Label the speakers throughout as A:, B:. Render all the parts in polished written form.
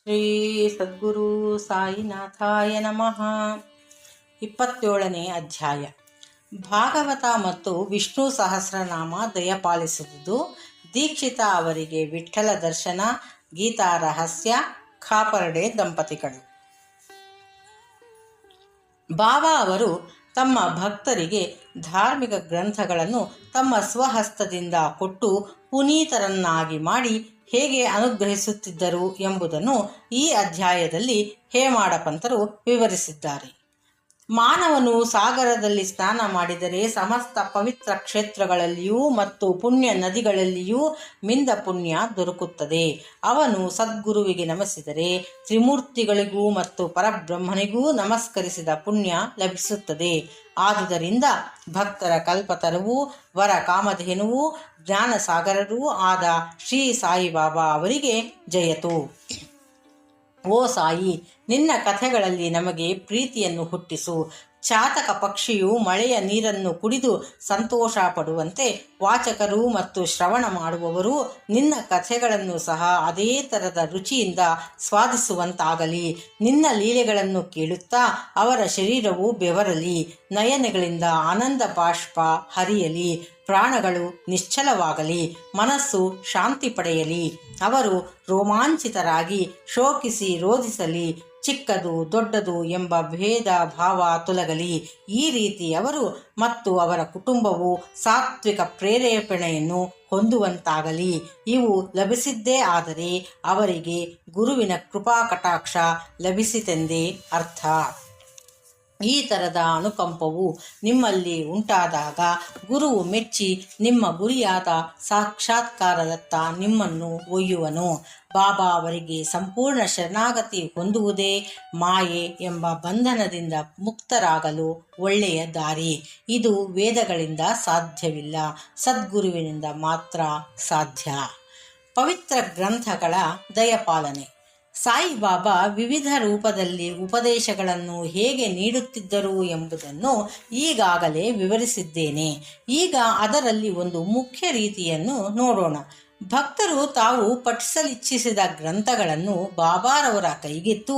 A: ಶ್ರೀ ಸದ್ಗುರು ಸಾಯಿನಾಥಾಯ ನಮಃ. 27ನೇ ಅಧ್ಯಾಯ. ಭಾಗವತ ಮತ್ತು ವಿಷ್ಣು ಸಹಸ್ರನಾಮ ದಯಪಾಲಿಸುವುದು. ದೀಕ್ಷಿತ ಅವರಿಗೆ ವಿಠ್ಠಲ ದರ್ಶನ. ಗೀತಾ ರಹಸ್ಯ. ಖಾಪರ್ಡೆ ದಂಪತಿಗಳು. ಬಾಬಾ ಅವರು ತಮ್ಮ ಭಕ್ತರಿಗೆ ಧಾರ್ಮಿಕ ಗ್ರಂಥಗಳನ್ನು ತಮ್ಮ ಸ್ವಹಸ್ತದಿಂದ ಕೊಟ್ಟು ಪುನೀತರನ್ನಾಗಿ ಮಾಡಿ ಹೇಗೆ ಅನುಗ್ರಹಿಸುತ್ತಿದ್ದರು ಎಂಬುದನ್ನು ಈ ಅಧ್ಯಾಯದಲ್ಲಿ ಹೇಮಾಡ ಪಂತರು ವಿವರಿಸಿದ್ದಾರೆ. ಮಾನವನು ಸಾಗರದಲ್ಲಿ ಸ್ನಾನ ಮಾಡಿದರೆ ಸಮಸ್ತ ಪವಿತ್ರ ಕ್ಷೇತ್ರಗಳಲ್ಲಿಯೂ ಮತ್ತು ಪುಣ್ಯ ನದಿಗಳಲ್ಲಿಯೂ ಮಿಂದ ಪುಣ್ಯ ದೊರಕುತ್ತದೆ. ಅವನು ಸದ್ಗುರುವಿಗೆ ನಮಿಸಿದರೆ ತ್ರಿಮೂರ್ತಿಗಳಿಗೂ ಮತ್ತು ಪರಬ್ರಹ್ಮನಿಗೂ ನಮಸ್ಕರಿಸಿದ ಪುಣ್ಯ ಲಭಿಸುತ್ತದೆ. ಆದುದರಿಂದ ಭಕ್ತರ ಕಲ್ಪತರುವೂ ವರ ಕಾಮಧೇನುವೂ ಜ್ಞಾನಸಾಗರರೂ ಆದ ಶ್ರೀ ಸಾಯಿಬಾಬಾ ಅವರಿಗೆ ಜಯತು. ಓ ಸಾಯಿ, ನಿನ್ನ ಕಥೆಗಳಲ್ಲಿ ನಮಗೆ ಪ್ರೀತಿಯನ್ನು ಹುಟ್ಟಿಸು. ಚಾತಕ ಪಕ್ಷಿಯು ಮಳೆಯ ನೀರನ್ನು ಕುಡಿದು ಸಂತೋಷ ಪಡುವಂತೆ ವಾಚಕರು ಮತ್ತು ಶ್ರವಣ ಮಾಡುವವರು ನಿನ್ನ ಕಥೆಗಳನ್ನು ಸಹ ಅದೇ ಥರದ ರುಚಿಯಿಂದ ಸ್ವಾದಿಸುವಂತಾಗಲಿ. ನಿನ್ನ ಲೀಲೆಗಳನ್ನು ಕೇಳುತ್ತಾ ಅವರ ಶರೀರವು ಬೆವರಲಿ, ನಯನಗಳಿಂದ ಆನಂದ ಬಾಷ್ಪ ಹರಿಯಲಿ, ಪ್ರಾಣಗಳು ನಿಶ್ಚಲವಾಗಲಿ, ಮನಸ್ಸು ಶಾಂತಿ ಪಡೆಯಲಿ. ಅವರು ರೋಮಾಂಚಿತರಾಗಿ ಶೋಕಿಸಿ ರೋಧಿಸಲಿ, ಚಿಕ್ಕದು ದೊಡ್ಡದು ಎಂಬ ಭೇದ ಭಾವ ತೊಲಗಲಿ. ಈ ರೀತಿ ಅವರು ಮತ್ತು ಅವರ ಕುಟುಂಬವು ಸಾತ್ವಿಕ ಪ್ರೇರೇಪಣೆಯನ್ನು ಹೊಂದುವಂತಾಗಲಿ. ಇವು ಲಭಿಸಿದ್ದೇ ಆದರೆ ಅವರಿಗೆ ಗುರುವಿನ ಕೃಪಾ ಕಟಾಕ್ಷ ಲಭಿಸಿತೆಂದೇ ಅರ್ಥ. ಈ ಥರದ ಅನುಕಂಪವು ನಿಮ್ಮಲ್ಲಿ ಉಂಟಾದಾಗ ಗುರುವು ಮೆಚ್ಚಿ ನಿಮ್ಮ ಗುರಿಯಾದ ಸಾಕ್ಷಾತ್ಕಾರದತ್ತ ನಿಮ್ಮನ್ನು ಒಯ್ಯುವನು. ಬಾಬಾ ಅವರಿಗೆ ಸಂಪೂರ್ಣ ಶರಣಾಗತಿ ಹೊಂದುವುದೇ ಮಾಯೆ ಎಂಬ ಬಂಧನದಿಂದ ಮುಕ್ತರಾಗಲು ಒಳ್ಳೆಯ ದಾರಿ. ಇದು ವೇದಗಳಿಂದ ಸಾಧ್ಯವಿಲ್ಲ, ಸದ್ಗುರುವಿನಿಂದ ಮಾತ್ರ ಸಾಧ್ಯ. ಪವಿತ್ರ ಗ್ರಂಥಗಳ ದಯಪಾಲನೆ. ಸಾಯಿಬಾಬಾ ವಿವಿಧ ರೂಪದಲ್ಲಿ ಉಪದೇಶಗಳನ್ನು ಹೇಗೆ ನೀಡುತ್ತಿದ್ದರು ಎಂಬುದನ್ನು ಈಗಾಗಲೇ ವಿವರಿಸಿದ್ದೇನೆ. ಈಗ ಅದರಲ್ಲಿ ಒಂದು ಮುಖ್ಯ ರೀತಿಯನ್ನು ನೋಡೋಣ. ಭಕ್ತರು ತಾವು ಪಠಿಸಲಿಚ್ಛಿಸಿದ ಗ್ರಂಥಗಳನ್ನು ಬಾಬಾರವರ ಕೈಗಿತ್ತು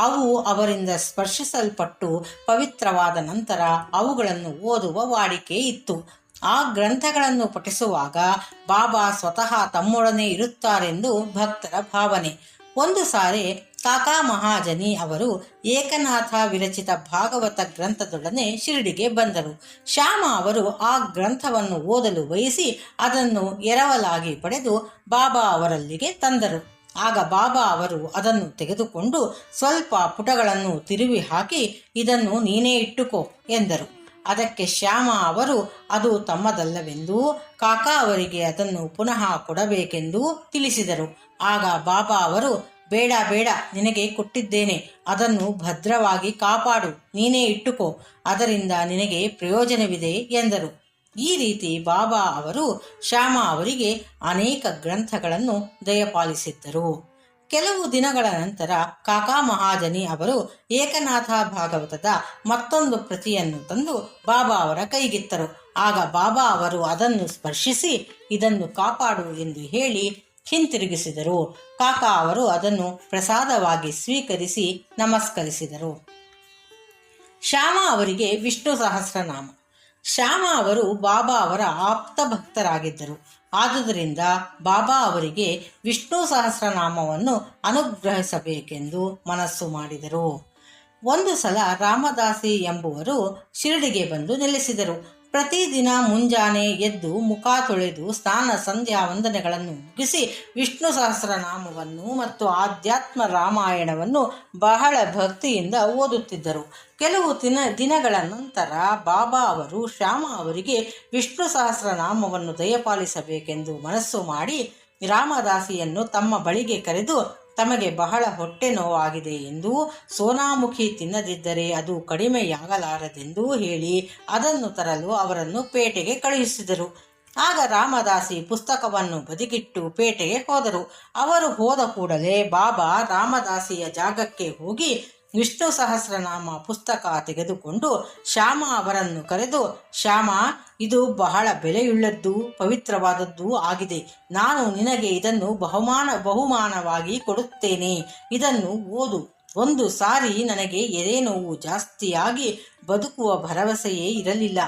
A: ಅವು ಅವರಿಂದ ಸ್ಪರ್ಶಿಸಲ್ಪಟ್ಟು ಪವಿತ್ರವಾದ ನಂತರ ಅವುಗಳನ್ನು ಓದುವ ವಾಡಿಕೆ ಇತ್ತು. ಆ ಗ್ರಂಥಗಳನ್ನು ಪಠಿಸುವಾಗ ಬಾಬಾ ಸ್ವತಃ ತಮ್ಮೊಡನೆ ಇರುತ್ತಾರೆಂದು ಭಕ್ತರ ಭಾವನೆ. ಒಂದು ಸಾರಿ ಕಾಕಾ ಮಹಾಜನಿ ಅವರು ಏಕನಾಥ ವಿರಚಿತ ಭಾಗವತ ಗ್ರಂಥದೊಡನೆ ಶಿರಡಿಗೆ ಬಂದರು. ಶ್ಯಾಮ ಅವರು ಆ ಗ್ರಂಥವನ್ನು ಓದಲು ಬಯಸಿ ಅದನ್ನು ಎರವಲಾಗಿ ಪಡೆದು ಬಾಬಾ ಅವರಲ್ಲಿಗೆ ತಂದರು. ಆಗ ಬಾಬಾ ಅವರು ಅದನ್ನು ತೆಗೆದುಕೊಂಡು ಸ್ವಲ್ಪ ಪುಟಗಳನ್ನು ತಿರುವಿ ಹಾಕಿ, ಇದನ್ನು ನೀನೇ ಇಟ್ಟುಕೋ ಎಂದರು. ಅದಕ್ಕೆ ಶ್ಯಾಮ ಅವರು ಅದು ತಮ್ಮದಲ್ಲವೆಂದೂ ಕಾಕಾ ಅವರಿಗೆ ಅದನ್ನು ಪುನಃ ಕೊಡಬೇಕೆಂದು ತಿಳಿಸಿದರು. ಆಗ ಬಾಬಾ ಅವರು, ಬೇಡ ಬೇಡ, ನಿನಗೆ ಕೊಟ್ಟಿದ್ದೇನೆ, ಅದನ್ನು ಭದ್ರವಾಗಿ ಕಾಪಾಡು, ನೀನೇ ಇಟ್ಟುಕೋ, ಅದರಿಂದ ನಿನಗೆ ಪ್ರಯೋಜನವಿದೆ ಎಂದರು. ಈ ರೀತಿ ಬಾಬಾ ಅವರು ಶ್ಯಾಮ ಅವರಿಗೆ ಅನೇಕ ಗ್ರಂಥಗಳನ್ನು ದಯಪಾಲಿಸಿದ್ದರು. ಕೆಲವು ದಿನಗಳ ನಂತರ ಕಾಕಾ ಮಹಾಜನಿ ಅವರು ಏಕನಾಥ ಭಾಗವತದ ಮತ್ತೊಂದು ಪ್ರತಿಯನ್ನು ತಂದು ಬಾಬಾ ಅವರ ಕೈಗಿತ್ತರು. ಆಗ ಬಾಬಾ ಅವರು ಅದನ್ನು ಸ್ಪರ್ಶಿಸಿ, ಇದನ್ನು ಕಾಪಾಡು ಎಂದು ಹೇಳಿ ಹಿಂತಿರುಗಿಸಿದರು. ಕಾಕಾ ಅವರು ಅದನ್ನು ಪ್ರಸಾದವಾಗಿ ಸ್ವೀಕರಿಸಿ ನಮಸ್ಕರಿಸಿದರು. ಶ್ಯಾಮ ಅವರಿಗೆ ವಿಷ್ಣು ಸಹಸ್ರನಾಮ. ಶ್ಯಾಮ ಅವರು ಬಾಬಾ ಅವರ ಆಪ್ತ ಭಕ್ತರಾಗಿದ್ದರು. ಆದುದರಿಂದ ಬಾಬಾ ಅವರಿಗೆ ವಿಷ್ಣು ಸಹಸ್ರನಾಮವನ್ನು ಅನುಗ್ರಹಿಸಬೇಕೆಂದು ಮನಸ್ಸು ಮಾಡಿದರು. ಒಂದು ಸಲ ರಾಮದಾಸಿ ಎಂಬುವರು ಶಿರಡಿಗೆ ಬಂದು ನೆಲೆಸಿದರು. ಪ್ರತಿದಿನ ಮುಂಜಾನೆ ಎದ್ದು ಮುಖ ತೊಳೆದು ಸ್ನಾನ ಸಂಧ್ಯಾ ವಂದನೆಗಳನ್ನು ಮುಗಿಸಿ ವಿಷ್ಣು ಸಹಸ್ರನಾಮವನ್ನು ಮತ್ತು ಆಧ್ಯಾತ್ಮ ರಾಮಾಯಣವನ್ನು ಬಹಳ ಭಕ್ತಿಯಿಂದ ಓದುತ್ತಿದ್ದರು. ಕೆಲವು ದಿನಗಳ ನಂತರ ಬಾಬಾ ಅವರು ಶ್ಯಾಮ ಅವರಿಗೆ ವಿಷ್ಣು ಸಹಸ್ರನಾಮವನ್ನು ದಯಪಾಲಿಸಬೇಕೆಂದು ಮನಸ್ಸು ಮಾಡಿ ರಾಮದಾಸಿಯನ್ನು ತಮ್ಮ ಬಳಿಗೆ ಕರೆದು, ತಮಗೆ ಬಹಳ ಹೊಟ್ಟೆ ನೋವಾಗಿದೆ ಎಂದು, ಸೋನಾಮುಖಿ ತಿನ್ನದಿದ್ದರೆ ಅದು ಕಡಿಮೆಯಾಗಲಾರದೆಂದೂ ಹೇಳಿ ಅದನ್ನು ತರಲು ಅವರನ್ನು ಪೇಟೆಗೆ ಕಳುಹಿಸಿದರು. ಆಗ ರಾಮದಾಸಿ ಪುಸ್ತಕವನ್ನು ಬದಿಗಿಟ್ಟು ಪೇಟೆಗೆ ಹೋದರು. ಅವರು ಹೋದ ಕೂಡಲೇ ಬಾಬಾ ರಾಮದಾಸಿಯ ಜಾಗಕ್ಕೆ ಹೋಗಿ ವಿಷ್ಣು ಸಹಸ್ರನಾಮ ಪುಸ್ತಕ ತೆಗೆದುಕೊಂಡು ಶ್ಯಾಮ ಅವರನ್ನು ಕರೆದು, ಶ್ಯಾಮ, ಇದು ಬಹಳ ಬೆಲೆಯುಳ್ಳದ್ದು, ಪವಿತ್ರವಾದದ್ದು ಆಗಿದೆ. ನಾನು ನಿನಗೆ ಇದನ್ನು ಬಹುಮಾನವಾಗಿ ಕೊಡುತ್ತೇನೆ. ಇದನ್ನು ಓದು. ಒಂದು ಸಾರಿ ನನಗೆ ಎದೆ ನೋವು ಜಾಸ್ತಿಯಾಗಿ ಬದುಕುವ ಭರವಸೆಯೇ ಇರಲಿಲ್ಲ.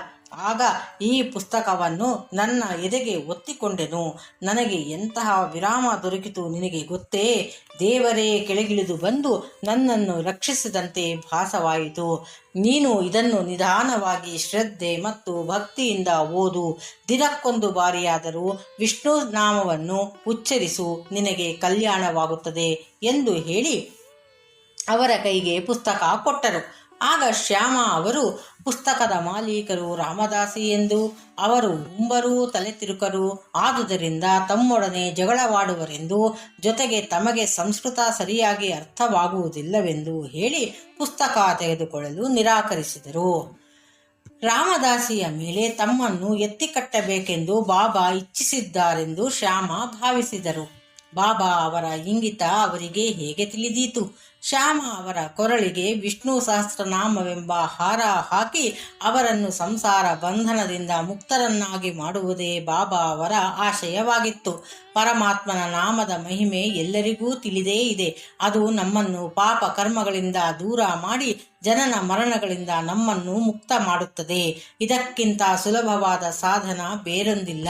A: ಆಗ ಈ ಪುಸ್ತಕವನ್ನು ನನ್ನ ಎದೆಗೆ ಒತ್ತಿಕೊಂಡೆನು. ನನಗೆ ಎಂತಹ ವಿರಾಮ ದೊರಕಿತು ನಿನಗೆ ಗೊತ್ತೇ? ದೇವರೇ ಕೆಳಗಿಳಿದು ಬಂದು ನನ್ನನ್ನು ರಕ್ಷಿಸಿದಂತೆ ಭಾಸವಾಯಿತು. ನೀನು ಇದನ್ನು ನಿಧಾನವಾಗಿ ಶ್ರದ್ಧೆ ಮತ್ತು ಭಕ್ತಿಯಿಂದ ಓದು. ದಿನಕ್ಕೊಂದು ಬಾರಿಯಾದರೂ ವಿಷ್ಣು ನಾಮವನ್ನು ಉಚ್ಚರಿಸು, ನಿನಗೆ ಕಲ್ಯಾಣವಾಗುತ್ತದೆ ಎಂದು ಹೇಳಿ ಅವರ ಕೈಗೆ ಪುಸ್ತಕ ಕೊಟ್ಟರು. ಆಗ ಶ್ಯಾಮ ಅವರು ಪುಸ್ತಕದ ಮಾಲೀಕರು ರಾಮದಾಸಿ ಎಂದು, ಅವರು ಉಂಬರೂ ತಲೆ ತಿರುಕರು, ಆದುದರಿಂದ ತಮ್ಮೊಡನೆ ಜಗಳವಾಡುವರೆಂದು, ಜೊತೆಗೆ ತಮಗೆ ಸಂಸ್ಕೃತ ಸರಿಯಾಗಿ ಅರ್ಥವಾಗುವುದಿಲ್ಲವೆಂದು ಹೇಳಿ ಪುಸ್ತಕ ತೆಗೆದುಕೊಳ್ಳಲು ನಿರಾಕರಿಸಿದರು. ರಾಮದಾಸಿಯ ಮೇಲೆ ತಮ್ಮನ್ನು ಎತ್ತಿಕಟ್ಟಬೇಕೆಂದು ಬಾಬಾ ಇಚ್ಛಿಸಿದ್ದಾರೆಂದು ಶ್ಯಾಮ ಭಾವಿಸಿದರು. ಬಾಬಾ ಅವರ ಇಂಗಿತ ಅವರಿಗೆ ಹೇಗೆ ತಿಳಿದೀತು? ಶ್ಯಾಮ ಅವರ ಕೊರಳಿಗೆ ವಿಷ್ಣು ಸಹಸ್ರನಾಮವೆಂಬ ಹಾರ ಹಾಕಿ ಅವರನ್ನು ಸಂಸಾರ ಬಂಧನದಿಂದ ಮುಕ್ತರನ್ನಾಗಿ ಮಾಡುವುದೇ ಬಾಬಾ ಅವರ ಆಶಯವಾಗಿತ್ತು. ಪರಮಾತ್ಮನ ನಾಮದ ಮಹಿಮೆ ಎಲ್ಲರಿಗೂ ತಿಳಿದೇ ಇದೆ. ಅದು ನಮ್ಮನ್ನು ಪಾಪ ಕರ್ಮಗಳಿಂದ ದೂರ ಮಾಡಿ ಜನನ ಮರಣಗಳಿಂದ ನಮ್ಮನ್ನು ಮುಕ್ತ ಮಾಡುತ್ತದೆ. ಇದಕ್ಕಿಂತ ಸುಲಭವಾದ ಸಾಧನ ಬೇರೊಂದಿಲ್ಲ.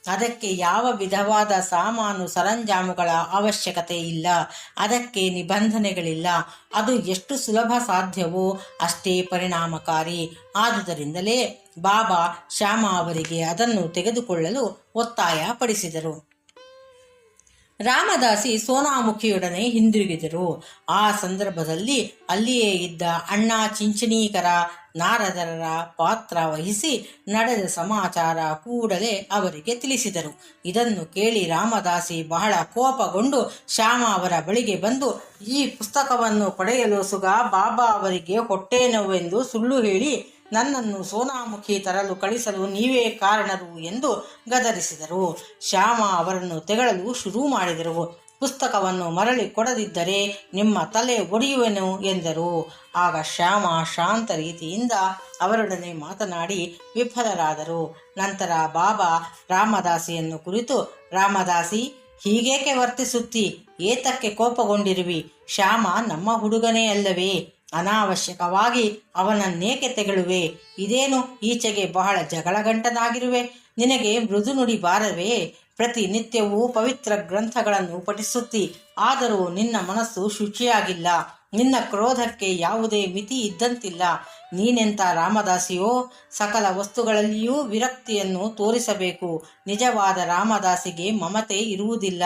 A: ಅದಕ್ಕೆ ಯಾವ ವಿಧವಾದ ಸಾಮಾನು ಸರಂಜಾಮುಗಳ ಅವಶ್ಯಕತೆ ಇಲ್ಲ. ಅದಕ್ಕೆ ನಿಬಂಧನೆಗಳಿಲ್ಲ. ಅದು ಎಷ್ಟು ಸುಲಭ ಸಾಧ್ಯವೋ ಅಷ್ಟೇ ಪರಿಣಾಮಕಾರಿ. ಆದುದರಿಂದಲೇ ಬಾಬಾ ಶ್ಯಾಮ ಅವರಿಗೆ ಅದನ್ನು ತೆಗೆದುಕೊಳ್ಳಲು ಒತ್ತಾಯ ಪಡಿಸಿದರು. ರಾಮದಾಸಿ ಸೋನಾಮುಖಿಯೊಡನೆ ಹಿಂದಿರುಗಿದರು. ಆ ಸಂದರ್ಭದಲ್ಲಿ ಅಲ್ಲಿಯೇ ಇದ್ದ ಅಣ್ಣ ಚಿಂಚಣೀಕರ ನಾರದರ ಪಾತ್ರ ವಹಿಸಿ ನಡೆದ ಸಮಾಚಾರ ಕೂಡಲೇ ಅವರಿಗೆ ತಿಳಿಸಿದರು. ಇದನ್ನು ಕೇಳಿ ರಾಮದಾಸಿ ಬಹಳ ಕೋಪಗೊಂಡು ಶ್ಯಾಮ ಅವರ ಬಳಿಗೆ ಬಂದು, ಈ ಪುಸ್ತಕವನ್ನು ಪಡೆಯಲು ಸುಗ ಬಾಬಾ ಅವರಿಗೆ ಹೊಟ್ಟೆ ನೋವೆಂದು ಸುಳ್ಳು ಹೇಳಿ ನನ್ನನ್ನು ಸೋನಾಮುಖಿ ತರಲು ಕಳಿಸಲು ನೀವೇ ಕಾರಣರು ಎಂದು ಗದರಿಸಿದರು. ಶ್ಯಾಮ ಅವರನ್ನು ತೆಗಳಲು ಶುರು ಮಾಡಿದರು. ಪುಸ್ತಕವನ್ನು ಮರಳಿ ಕೊಡದಿದ್ದರೆ ನಿಮ್ಮ ತಲೆ ಒಡೆಯುವೆನು ಎಂದರು. ಆಗ ಶ್ಯಾಮ ಶಾಂತ ರೀತಿಯಿಂದ ಅವರೊಡನೆ ಮಾತನಾಡಿ ವಿಫಲರಾದರು. ನಂತರ ಬಾಬಾ ರಾಮದಾಸಿಯನ್ನು ಕುರಿತು, ರಾಮದಾಸಿ, ಹೀಗೇಕೆ ವರ್ತಿಸುತ್ತಿ? ಏತಕ್ಕೆ ಕೋಪಗೊಂಡಿರುವಿ? ಶ್ಯಾಮ ನಮ್ಮ ಹುಡುಗನೇ ಅಲ್ಲವೇ? ಅನಾವಶ್ಯಕವಾಗಿ ಅವನನ್ನೇಕೆ ತೆಗಳುವೆ? ಇದೇನು ಈಚೆಗೆ ಬಹಳ ಜಗಳಗಂಟನಾಗಿರುವೆ? ನಿನಗೆ ಮೃದು ನುಡಿ ಬಾರವೇ? ಪ್ರತಿನಿತ್ಯವೂ ಪವಿತ್ರ ಗ್ರಂಥಗಳನ್ನು ಪಠಿಸುತ್ತಿ, ಆದರೂ ನಿನ್ನ ಮನಸ್ಸು ಶುಚಿಯಾಗಿಲ್ಲ. ನಿನ್ನ ಕ್ರೋಧಕ್ಕೆ ಯಾವುದೇ ಮಿತಿ ಇದ್ದಂತಿಲ್ಲ. ನೀನೆಂಥ ರಾಮದಾಸಿಯೋ? ಸಕಲ ವಸ್ತುಗಳಲ್ಲಿಯೂ ವಿರಕ್ತಿಯನ್ನು ತೋರಿಸಬೇಕು. ನಿಜವಾದ ರಾಮದಾಸಿಗೆ ಮಮತೆ ಇರುವುದಿಲ್ಲ.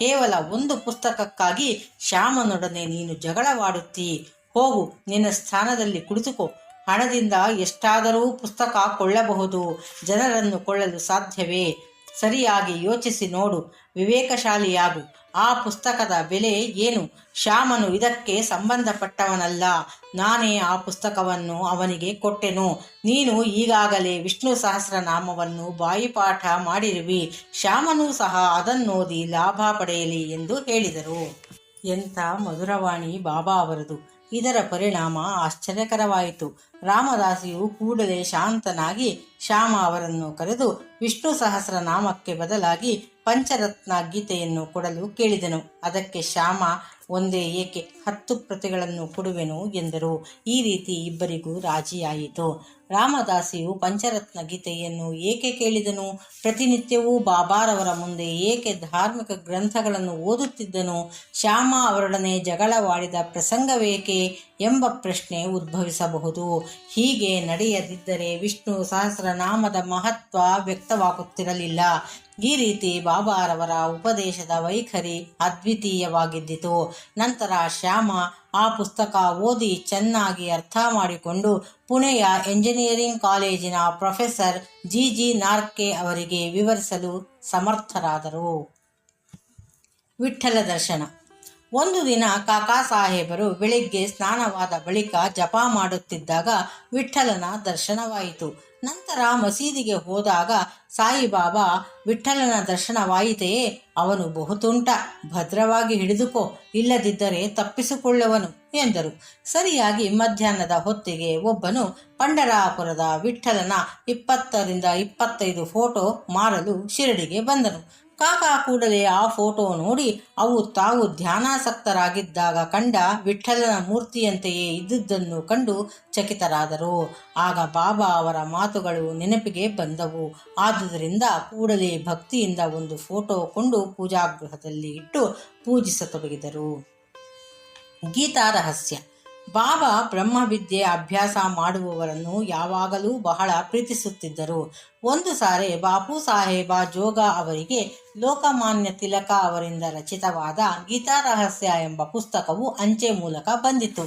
A: ಕೇವಲ ಒಂದು ಪುಸ್ತಕಕ್ಕಾಗಿ ಶ್ಯಾಮನೊಡನೆ ನೀನು ಜಗಳವಾಡುತ್ತೀ. ಹೋಗು, ನಿನ್ನ ಸ್ಥಾನದಲ್ಲಿ ಕುಳಿತುಕೋ. ಹಣದಿಂದ ಎಷ್ಟಾದರೂ ಪುಸ್ತಕ ಕೊಳ್ಳಬಹುದು, ಜನರನ್ನು ಕೊಳ್ಳಲು ಸಾಧ್ಯವೇ? ಸರಿಯಾಗಿ ಯೋಚಿಸಿ ನೋಡು, ವಿವೇಕಶಾಲಿಯಾಗು. ಆ ಪುಸ್ತಕದ ಬೆಲೆ ಏನು? ಶ್ಯಾಮನು ಇದಕ್ಕೆ ಸಂಬಂಧಪಟ್ಟವನಲ್ಲ. ನಾನೇ ಆ ಪುಸ್ತಕವನ್ನು ಅವನಿಗೆ ಕೊಟ್ಟೆನು. ನೀನು ಈಗಾಗಲೇ ವಿಷ್ಣು ಸಹಸ್ರನಾಮವನ್ನು ಬಾಯಿಪಾಠ ಮಾಡಿರುವಿ. ಶ್ಯಾಮನೂ ಸಹ ಅದನ್ನೋದಿ ಲಾಭ ಪಡೆಯಲಿ ಎಂದು ಹೇಳಿದರು. ಎಂಥ ಮಧುರವಾಣಿ ಬಾಬಾ ಅವರದು! ಇದರ ಪರಿಣಾಮ ಆಶ್ಚರ್ಯಕರವಾಯಿತು. ರಾಮದಾಸಿಯು ಕೂಡಲೇ ಶಾಂತನಾಗಿ ಶ್ಯಾಮ ಅವರನ್ನು ಕರೆದು ವಿಷ್ಣು ಸಹಸ್ರನಾಮಕ್ಕೆ ಬದಲಾಗಿ ಪಂಚರತ್ನ ಗೀತೆಯನ್ನು ಕೊಡಲು ಕೇಳಿದನು. ಅದಕ್ಕೆ ಶ್ಯಾಮ, ಒಂದೇ ಏಕೆ 10 ಪ್ರತಿಗಳನ್ನು ಕೊಡುವೆನು ಎಂದರು. ಈ ರೀತಿ ಇಬ್ಬರಿಗೂ ರಾಜಿಯಾಯಿತು. ರಾಮದಾಸಿಯು ಪಂಚರತ್ನ ಗೀತೆಯನ್ನು ಏಕೆ ಕೇಳಿದನು? ಪ್ರತಿನಿತ್ಯವೂ ಬಾಬಾರವರ ಮುಂದೆ ಏಕೆ ಧಾರ್ಮಿಕ ಗ್ರಂಥಗಳನ್ನು ಓದುತ್ತಿದ್ದನು? ಶ್ಯಾಮ ಅವರೊಡನೆ ಜಗಳವಾಡಿದ ಪ್ರಸಂಗವೇಕೆ ಎಂಬ ಪ್ರಶ್ನೆ ಉದ್ಭವಿಸಬಹುದು. ಹೀಗೆ ನಡೆಯದಿದ್ದರೆ ವಿಷ್ಣು ಸಹಸ್ರನಾಮದ ಮಹತ್ವ ವ್ಯಕ್ತವಾಗುತ್ತಿರಲಿಲ್ಲ. ಈ ರೀತಿ ಬಾಬಾರವರ ಉಪದೇಶದ ವೈಖರಿ ಅದ್ವಿತೀಯವಾಗಿದ್ದಿತು. ನಂತರ ಶ್ಯಾಮ ಆ ಪುಸ್ತಕ ಓದಿ ಚೆನ್ನಾಗಿ ಅರ್ಥ ಮಾಡಿಕೊಂಡು ಪುಣೆಯ ಎಂಜಿನಿಯರಿಂಗ್ ಕಾಲೇಜಿನ ಪ್ರೊಫೆಸರ್ ಜಿ ನಾರ್ಕೆ ಅವರಿಗೆ ವಿವರಿಸಲು ಸಮರ್ಥರಾದರು. ವಿಠ್ಠಲ ದರ್ಶನ. ಒಂದು ದಿನ ಕಾಕಾ ಸಾಹೇಬರು ಬೆಳಿಗ್ಗೆ ಸ್ನಾನವಾದ ಬಳಿಕ ಜಪ ಮಾಡುತ್ತಿದ್ದಾಗ ವಿಠ್ಠಲನ ದರ್ಶನವಾಯಿತು. ನಂತರ ಮಸೀದಿಗೆ ಹೋದಾಗ ಸಾಯಿಬಾಬಾ, ವಿಠ್ಠಲನ ದರ್ಶನವಾಯಿತೆಯೇ? ಅವನು ಬಹುತುಂಟ, ಭದ್ರವಾಗಿ ಹಿಡಿದುಕೋ, ಇಲ್ಲದಿದ್ದರೆ ತಪ್ಪಿಸಿಕೊಳ್ಳುವನು ಎಂದರು. ಸರಿಯಾಗಿ ಮಧ್ಯಾಹ್ನದ ಹೊತ್ತಿಗೆ ಒಬ್ಬನು ಪಂಢರಾಪುರದ ವಿಠ್ಠಲನ 20-25 ಫೋಟೋ ಮಾರಲು ಶಿರಡಿಗೆ ಬಂದನು. ಕಾಕಾ ಕೂಡಲೇ ಆ ಫೋಟೋ ನೋಡಿ ಅವು ತಾವು ಧ್ಯಾನಾಸಕ್ತರಾಗಿದ್ದಾಗ ಕಂಡ ವಿಠ್ಠಲನ ಮೂರ್ತಿಯಂತೆಯೇ ಇದ್ದುದನ್ನು ಕಂಡು ಚಕಿತರಾದರು. ಆಗ ಬಾಬಾ ಅವರ ಮಾತುಗಳು ನೆನಪಿಗೆ ಬಂದವು. ಆದುದರಿಂದ ಕೂಡಲೇ ಭಕ್ತಿಯಿಂದ ಒಂದು ಫೋಟೋ ಕೊಂಡು ಪೂಜಾಗೃಹದಲ್ಲಿ ಇಟ್ಟು ಪೂಜಿಸತೊಡಗಿದರು. ಗೀತಾ ರಹಸ್ಯ. ಬಾಬಾ ಬ್ರಹ್ಮವಿದ್ಯೆ ಅಭ್ಯಾಸ ಮಾಡುವವರನ್ನು ಯಾವಾಗಲೂ ಬಹಳ ಪ್ರೀತಿಸುತ್ತಿದ್ದರು. ಒಂದು ಸಾರಿ ಬಾಪು ಸಾಹೇಬ ಜೋಗ ಅವರಿಗೆ ಲೋಕಮಾನ್ಯ ತಿಲಕ ಅವರಿಂದ ರಚಿತವಾದ ಗೀತಾ ರಹಸ್ಯ ಎಂಬ ಪುಸ್ತಕವು ಅಂಚೆ ಮೂಲಕ ಬಂದಿತು.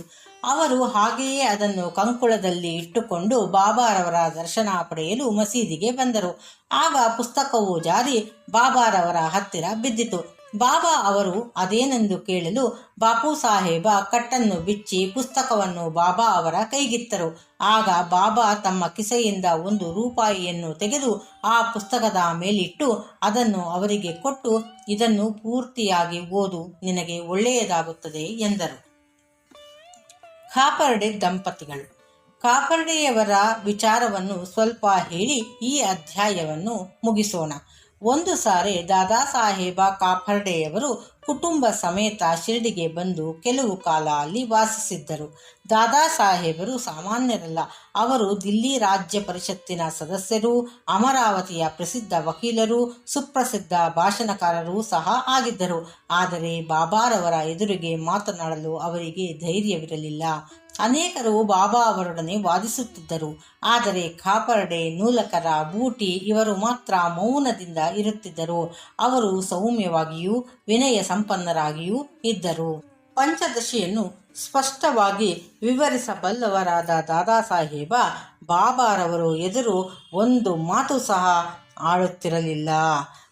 A: ಅವರು ಹಾಗೆಯೇ ಅದನ್ನು ಕಂಕುಳದಲ್ಲಿ ಇಟ್ಟುಕೊಂಡು ಬಾಬಾರವರ ದರ್ಶನ ಪಡೆಯಲು ಮಸೀದಿಗೆ ಬಂದರು. ಆಗ ಪುಸ್ತಕವು ಜಾರಿ ಬಾಬಾರವರ ಹತ್ತಿರ ಬಿದ್ದಿತು. ಬಾಬಾ ಅವರು ಅದೇನೆಂದು ಕೇಳಲು ಬಾಪು ಸಾಹೇಬ ಕಟ್ಟನ್ನು ಬಿಚ್ಚಿ ಪುಸ್ತಕವನ್ನು ಬಾಬಾ ಅವರ ಕೈಗಿತ್ತರು. ಆಗ ಬಾಬಾ ತಮ್ಮ ಕಿಸೆಯಿಂದ 1 ರೂಪಾಯಿಯನ್ನು ತೆಗೆದು ಆ ಪುಸ್ತಕದ ಮೇಲಿಟ್ಟು ಅದನ್ನು ಅವರಿಗೆ ಕೊಟ್ಟು, ಇದನ್ನು ಪೂರ್ತಿಯಾಗಿ ಓದು, ನಿನಗೆ ಒಳ್ಳೆಯದಾಗುತ್ತದೆ ಎಂದರು. ಕಾಪರ್ಡೆ ದಂಪತಿಗಳು. ಕಾಪರ್ಡೆಯವರ ವಿಚಾರವನ್ನು ಸ್ವಲ್ಪ ಹೇಳಿ ಈ ಅಧ್ಯಾಯವನ್ನು ಮುಗಿಸೋಣ. ಒಂದು ಸಾರಿ ದಾದಾ ಸಾಹೇಬ ಕಾಪರ್ಡೆಯವರು ಕುಟುಂಬ ಸಮೇತ ಶಿರಡಿಗೆ ಬಂದು ಕೆಲವು ಕಾಲ ಅಲ್ಲಿ ವಾಸಿಸಿದ್ದರು. ದಾದಾ ಸಾಹೇಬರು ಸಾಮಾನ್ಯರಲ್ಲ. ಅವರು ದಿಲ್ಲಿ ರಾಜ್ಯ ಪರಿಷತ್ತಿನ ಸದಸ್ಯರು, ಅಮರಾವತಿಯ ಪ್ರಸಿದ್ಧ ವಕೀಲರು, ಸುಪ್ರಸಿದ್ಧ ಭಾಷಣಕಾರರೂ ಸಹ ಆಗಿದ್ದರು. ಆದರೆ ಬಾಬಾರವರ ಎದುರಿಗೆ ಮಾತನಾಡಲು ಅವರಿಗೆ ಧೈರ್ಯವಿರಲಿಲ್ಲ. ಅನೇಕರು ಬಾಬಾ ಅವರೊಡನೆ ವಾದಿಸುತ್ತಿದ್ದರು. ಆದರೆ ಕಾಪರ್ಡೆ, ನೂಲಕರ, ಬೂಟಿ ಇವರು ಮಾತ್ರ ಮೌನದಿಂದ ಇರುತ್ತಿದ್ದರು. ಅವರು ಸೌಮ್ಯವಾಗಿಯೂ ವಿನಯ ಸಂಪನ್ನರಾಗಿಯೂ ಇದ್ದರು. ಪಂಚದಶಿಯನ್ನು ಸ್ಪಷ್ಟವಾಗಿ ವಿವರಿಸಬಲ್ಲವರಾದ ದಾದಾ ಸಾಹೇಬ ಬಾಬಾರವರು ಎದುರು ಒಂದು ಮಾತು ಸಹ ಆಡುತ್ತಿರಲಿಲ್ಲ.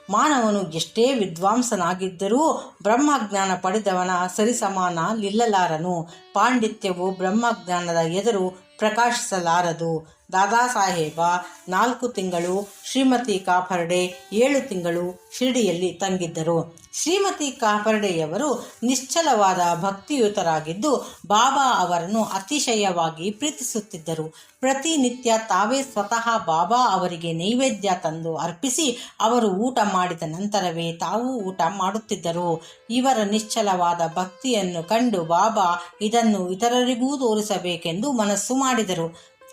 A: ಮಾನವನು ಎಷ್ಟೇ ವಿದ್ವಾಂಸನಾಗಿದ್ದರೂ ಬ್ರಹ್ಮಜ್ಞಾನ ಪಡೆದವನ ಸರಿಸಮಾನ ನಿಲ್ಲಲಾರನು. ಪಾಂಡಿತ್ಯವು ಬ್ರಹ್ಮಜ್ಞಾನದ ಎದುರು ಪ್ರಕಾಶಿಸಲಾರದು. ದಾದಾ ಸಾಹೇಬ 4 ತಿಂಗಳು, ಶ್ರೀಮತಿ ಕಾಪರ್ಡೆ 7 ತಿಂಗಳು ಶಿರಡಿಯಲ್ಲಿ ತಂಗಿದ್ದರು. ಶ್ರೀಮತಿ ಕಾಪರ್ಡೆಯವರು ನಿಶ್ಚಲವಾದ ಭಕ್ತಿಯುತರಾಗಿದ್ದು ಬಾಬಾ ಅವರನ್ನು ಅತಿಶಯವಾಗಿ ಪ್ರೀತಿಸುತ್ತಿದ್ದರು. ಪ್ರತಿನಿತ್ಯ ತಾವೇ ಸ್ವತಃ ಬಾಬಾ ಅವರಿಗೆ ನೈವೇದ್ಯ ತಂದು ಅರ್ಪಿಸಿ ಅವರು ಊಟ ಮಾಡಿದ ನಂತರವೇ ತಾವು ಊಟ ಮಾಡುತ್ತಿದ್ದರು. ಇವರ ನಿಶ್ಚಲವಾದ ಭಕ್ತಿಯನ್ನು ಕಂಡು ಬಾಬಾ ಇದನ್ನು ಇತರರಿಗೂ ತೋರಿಸಬೇಕೆಂದು ಮನಸ್ಸು ಮಾಡಿದರು.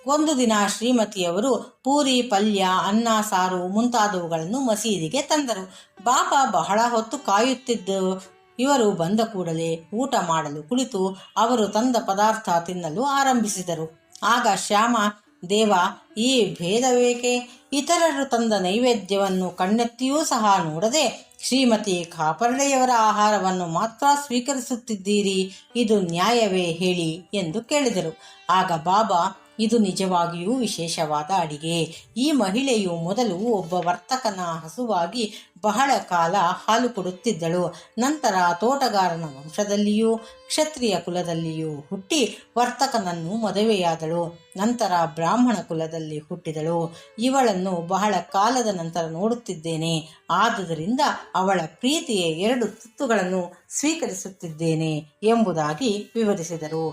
A: ಒಂದು ದಿನ ಶ್ರೀಮತಿಯವರು ಪೂರಿ, ಪಲ್ಯ, ಅನ್ನ, ಸಾರು ಮುಂತಾದವುಗಳನ್ನು ಮಸೀದಿಗೆ ತಂದರು. ಬಾಬಾ ಬಹಳ ಹೊತ್ತು ಕಾಯುತ್ತಿದ್ದು ಇವರು ಬಂದ ಕೂಡಲೇ ಊಟ ಮಾಡಲು ಕುಳಿತು ಅವರು ತಂದ ಪದಾರ್ಥ ತಿನ್ನಲು ಆರಂಭಿಸಿದರು. ಆಗ ಶ್ಯಾಮ, ದೇವ, ಈ ಭೇದವೇಕೆ? ಇತರರು ತಂದ ನೈವೇದ್ಯವನ್ನು ಕಣ್ಣೆತ್ತಿಯೂ ಸಹ ನೋಡದೆ ಶ್ರೀಮತಿ ಕಾಪರ್ಡೆಯವರ ಆಹಾರವನ್ನು ಮಾತ್ರ ಸ್ವೀಕರಿಸುತ್ತಿದ್ದೀರಿ, ಇದು ನ್ಯಾಯವೇ ಹೇಳಿ ಎಂದು ಕೇಳಿದರು. ಆಗ ಬಾಬಾ, ಇದು ನಿಜವಾಗಿಯೂ ವಿಶೇಷವಾದ ಅಡಿಗೆ. ಈ ಮಹಿಳೆಯು ಮೊದಲು ಒಬ್ಬ ವರ್ತಕನ ಹಸುವಾಗಿ ಬಹಳ ಕಾಲ ಹಾಲು ಕೊಡುತ್ತಿದ್ದಳು. ನಂತರ ತೋಟಗಾರನ ವಂಶದಲ್ಲಿಯೂ ಕ್ಷತ್ರಿಯ ಕುಲದಲ್ಲಿಯೂ ಹುಟ್ಟಿ ವರ್ತಕನನ್ನು ಮದುವೆಯಾದಳು. ನಂತರ ಬ್ರಾಹ್ಮಣ ಕುಲದಲ್ಲಿ ಹುಟ್ಟಿದಳು. ಇವಳನ್ನು ಬಹಳ ಕಾಲದ ನಂತರ ನೋಡುತ್ತಿದ್ದೇನೆ. ಆದುದರಿಂದ ಅವಳ ಪ್ರೀತಿಯ 2 ತುತ್ತುಗಳನ್ನು ಸ್ವೀಕರಿಸುತ್ತಿದ್ದೇನೆ ಎಂಬುದಾಗಿ ವಿವರಿಸಿದರು.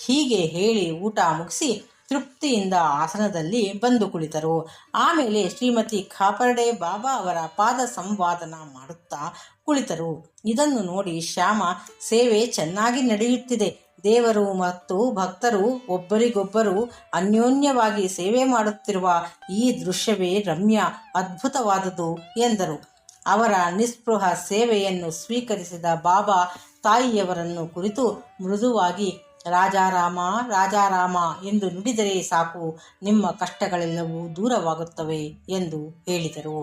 A: ಹೀಗೆ ಹೇಳಿ ಊಟ ಮುಗಿಸಿ ತೃಪ್ತಿಯಿಂದ ಆಸನದಲ್ಲಿ ಬಂದು ಕುಳಿತರು. ಆಮೇಲೆ ಶ್ರೀಮತಿ ಕಾಪರ್ಡೆ ಬಾಬಾ ಅವರ ಪಾದ ಸಂವಾದನ ಮಾಡುತ್ತಾ ಕುಳಿತರು. ಇದನ್ನು ನೋಡಿ ಶ್ಯಾಮ, ಸೇವೆ ಚೆನ್ನಾಗಿ ನಡೆಯುತ್ತಿದೆ. ದೇವರು ಮತ್ತು ಭಕ್ತರು ಒಬ್ಬರಿಗೊಬ್ಬರು ಅನ್ಯೋನ್ಯವಾಗಿ ಸೇವೆ ಮಾಡುತ್ತಿರುವ ಈ ದೃಶ್ಯವೇ ರಮ್ಯ, ಅದ್ಭುತವಾದುದು ಎಂದರು. ಅವರ ನಿಸ್ಪೃಹ ಸೇವೆಯನ್ನು ಸ್ವೀಕರಿಸಿದ ಬಾಬಾ ತಾಯಿಯವರನ್ನು ಕುರಿತು ಮೃದುವಾಗಿ, ರಾಜಾರಾಮ, ರಾಜಾರಾಮ ಎಂದು ನುಡಿದರೆ ಸಾಕು, ನಿಮ್ಮ ಕಷ್ಟಗಳೆಲ್ಲವೂ ದೂರವಾಗುತ್ತವೆ ಎಂದು ಹೇಳಿದರು.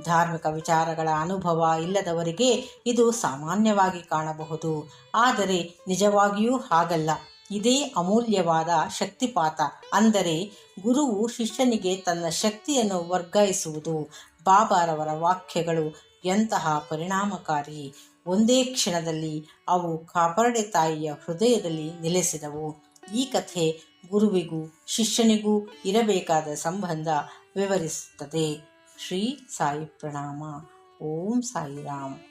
A: ಧಾರ್ಮಿಕ ವಿಚಾರಗಳ ಅನುಭವ ಇಲ್ಲದವರಿಗೆ ಇದು ಸಾಮಾನ್ಯವಾಗಿ ಕಾಣಬಹುದು. ಆದರೆ ನಿಜವಾಗಿಯೂ ಹಾಗಲ್ಲ. ಇದೇ ಅಮೂಲ್ಯವಾದ ಶಕ್ತಿಪಾತ. ಅಂದರೆ ಗುರುವು ಶಿಷ್ಯನಿಗೆ ತನ್ನ ಶಕ್ತಿಯನ್ನು ವರ್ಗಾಯಿಸುವುದು. ಬಾಬಾರವರ ವಾಕ್ಯಗಳು ಎಂತಹ ಪರಿಣಾಮಕಾರಿ! ಒಂದೇ ಕ್ಷಣದಲ್ಲಿ ಅವು ಕಾಪಾಡೆ ತಾಯಿಯ ಹೃದಯದಲ್ಲಿ ನೆಲೆಸಿದವು. ಈ ಕಥೆ ಗುರುವಿಗೂ ಶಿಷ್ಯನಿಗೂ ಇರಬೇಕಾದ ಸಂಬಂಧ ವಿವರಿಸುತ್ತದೆ. ಶ್ರೀ ಸಾಯಿ ಪ್ರಣಾಮ. ಓಂ ಸಾಯಿರಾಮ್.